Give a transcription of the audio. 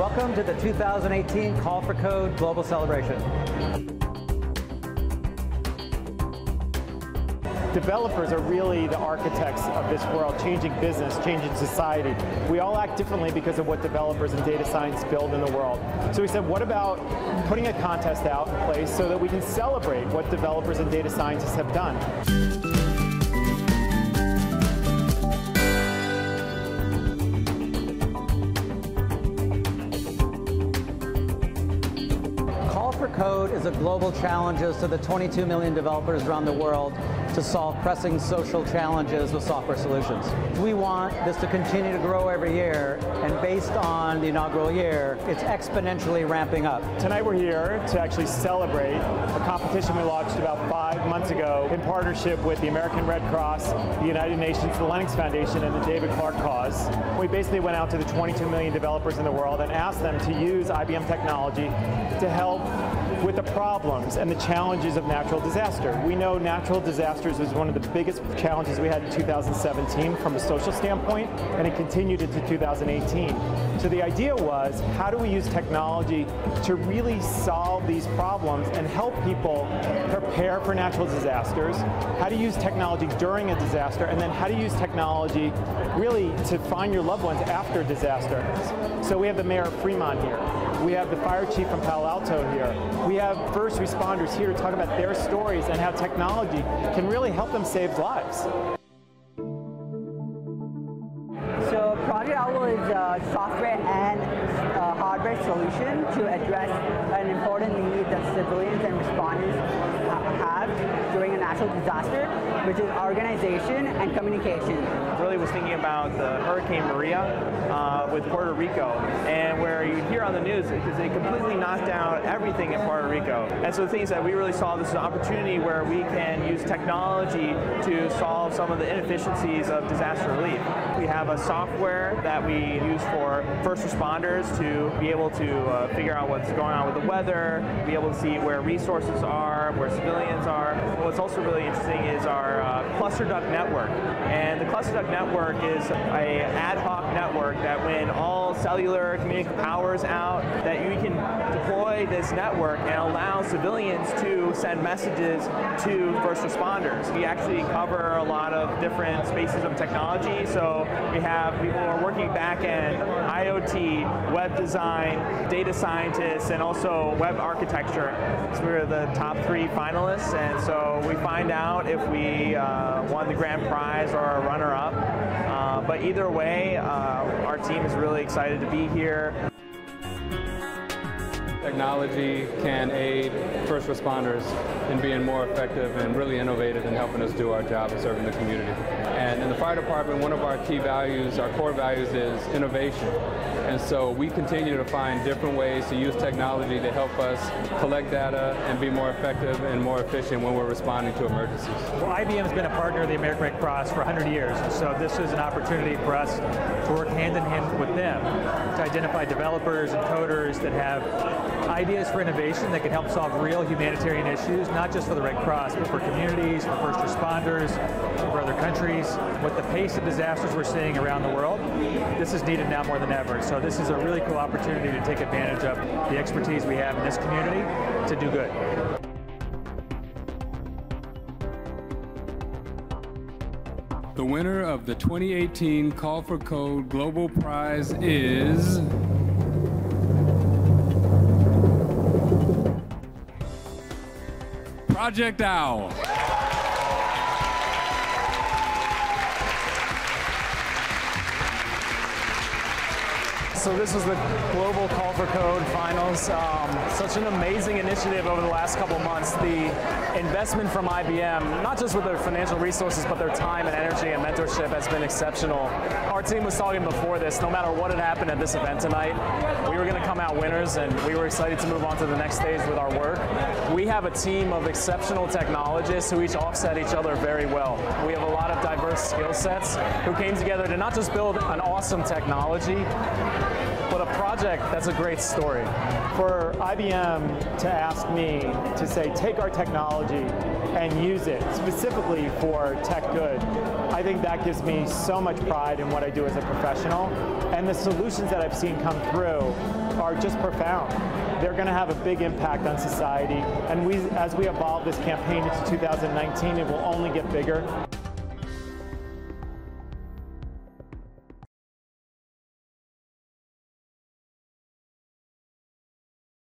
Welcome to the 2018 Call for Code Global Celebration. Developers are really the architects of this world, changing business, changing society. We all act differently because of what developers and data science build in the world. So we said, what about putting a contest out in place so that we can celebrate what developers and data scientists have done? Call for Code is a global challenge to the 22 million developers around the world to solve pressing social challenges with software solutions. We want this to continue to grow every year, and based on the inaugural year, it's exponentially ramping up. Tonight we're here to actually celebrate a competition we launched about 5 months ago in partnership with the American Red Cross, the United Nations, the Lennox Foundation, and the David Clark Cause. We basically went out to the 22 million developers in the world and asked them to use IBM technology to help with the problems and the challenges of natural disaster. We know natural disasters was one of the biggest challenges we had in 2017 from a social standpoint, and it continued into 2018. So the idea was, how do we use technology to really solve these problems and help people prepare for natural disasters? How to use technology during a disaster, and then how to use technology really to find your loved ones after a disaster. So we have the mayor of Fremont here. We have the fire chief from Palo Alto here. We have first responders here to talk about their stories and how technology can really help them save lives. So Project Owl is a software and hardware solution to address an important need that civilians and responders have during a natural disaster, which is organization and communication. Really was thinking about the Hurricane Maria with Puerto Rico, and where you hear on the news because it completely knocked down everything in Puerto Rico. And so the thing is that we really saw this as an opportunity where we can use technology to solve some of the inefficiencies of disaster relief. We have a software that we use for first responders to be able to figure out what's going on with the weather, be able to see where resources are, where civilians are. What's also really interesting is our cluster duct network. And the cluster duct network is an ad hoc network that when all cellular communication power is out, that you can deploy this network and allow civilians to send messages to first responders. We actually cover a lot of different spaces of technology. So we have people who are working back-end, IoT, web design, data scientists, and also web architecture. So we're the top 3 finalists, and so we find out if we won the grand prize or a runner-up. But either way, our team is really excited to be here. Technology can aid first responders in being more effective and really innovative in helping us do our job of serving the community. And in the fire department, one of our key values, our core values, is innovation. And so we continue to find different ways to use technology to help us collect data and be more effective and more efficient when we're responding to emergencies. Well, IBM has been a partner of the American Red Cross for 100 years, so this is an opportunity for us to work hand in hand with them to identify developers and coders that have ideas for innovation that can help solve real humanitarian issues, not just for the Red Cross, but for communities, for first responders, for other countries. With the pace of disasters we're seeing around the world, this is needed now more than ever. So this is a really cool opportunity to take advantage of the expertise we have in this community to do good. The winner of the 2018 Call for Code Global Prize is Project Owl. So this was the Global Call for Code Finals. Such an amazing initiative over the last couple months. The investment from IBM, not just with their financial resources, but their time and energy and mentorship has been exceptional. Our team was talking before this, no matter what had happened at this event tonight, we were going to come out winners, and we were excited to move on to the next stage with our work. We have a team of exceptional technologists who each offset each other very well. We have a lot of diverse skill sets who came together to not just build an awesome technology, but a project that's a great story. For IBM to ask me to say, take our technology and use it specifically for tech good, I think that gives me so much pride in what I do as a professional. And the solutions that I've seen come through are just profound. They're going to have a big impact on society. And as we evolve this campaign into 2019, it will only get bigger.